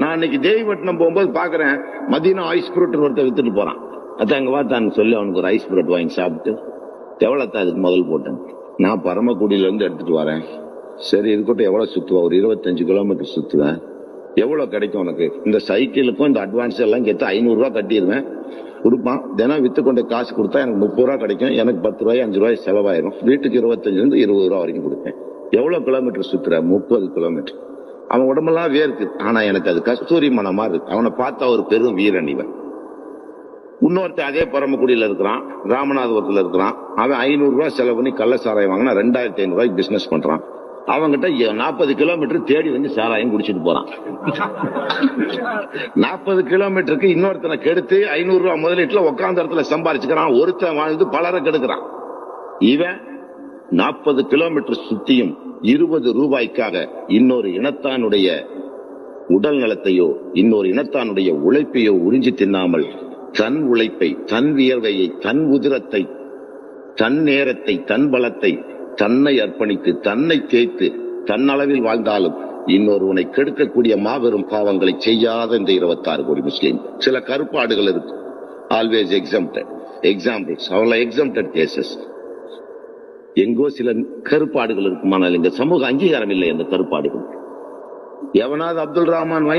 நான் இன்னைக்கு தேவிப்பட்டினம் போகும்போது பாக்குறேன், மதியம் ஐஸ் புரோட் ஒருத்தர் வித்துட்டு போறான். அதான் அங்க பார்த்தான் சொல்லி அவனுக்கு ஒரு ஐஸ் புரோட் வாங்கி சாப்பிட்டு, எவ்வளவுதான் அதுக்கு முதல் போட்டேன். நான் பரமக்குடியில இருந்து எடுத்துட்டு வரேன். சரி இருக்கட்டும், எவ்வளவு சுத்துவா? ஒரு 25 கிலோமீட்டர் சுத்துவேன். எவ்வளவு கிடைக்கும் உனக்கு? இந்த சைக்கிளுக்கும் இந்த அட்வான்ஸ் எல்லாம் கேட்டு 500 ரூபாய் கட்டிடுவேன். கொடுப்பான். தினம் வித்து கொண்ட காசு கொடுத்தா எனக்கு 30 ரூபாய் கிடைக்கும். எனக்கு 10 ரூபாய் 5 ரூபாய் செலவாயிரும். வீட்டுக்கு 25 இருந்து 20 ரூபாய் வரைக்கும் கொடுப்பேன். எவ்வளவு கிலோமீட்டர் சுத்துற? 30 கிலோமீட்டர். அவன் உடம்பெல்லாம் வேர்க்கு. ஆனா எனக்கு அது கஸ்தூரி மனமா இருக்கு. அவனை பார்த்தா ஒரு பெரும் வீரன் இவன். இன்னொருத்தர் அதே பரமக்குடியில இருக்கிறான், ராமநாதபுரத்துல இருக்கிறான். அவன் 500 ரூபாய் செலவு பண்ணி கள்ள சாராயம் வாங்கினா 2500 ரூபாய்க்கு பிசினஸ் பண்றான். அவங்கிட்ட 40 கிலோமீட்டர் தேடி வந்து சாராயம் குடிச்சிட்டு போறான். 40 கிலோமீட்டருக்கு இன்னொருத்தனை கெடுத்து 500 ரூபாய் முதலீட்டுல உட்கார்ந்த இடத்துல சம்பாதிச்சுக்கிறான். ஒருத்தன் வாழ்ந்து பலரை கெடுக்கிறான். இவன் 40 கிலோமீட்டர் சுத்தியும் 20 ரூபாய்க்காக இன்னொரு இனத்தானுடைய உடல் நலத்தையோ இன்னொரு இனத்தானுடைய உழைப்பையோ உறிஞ்சி தின்னாமல் தன் உழைப்பை, தன் வியர்வையை, தன் உதிரத்தை, தன் நேரத்தை, தன் பலத்தை, தன்னை அர்ப்பணித்து, தன்னை தேய்த்து, தன்னளவில் வாழ்ந்தாலும் இன்னொருவனை கெடுக்கக்கூடிய மாபெரும் பாவங்களை செய்யாத இந்த 26 கோடி முஸ்லீம். சில கருப்பாடுகள் இருக்கு. Always exempted examples. அவள எக்ஸம்ப்டட் கேசஸ். எங்கோ சில கருப்பாடுகள் இருக்குமானால் இந்த சமூக அங்கீகாரம் இல்லை. அந்த கருப்பாடுகள் எவனாவது அப்துல் ரஹ்மான்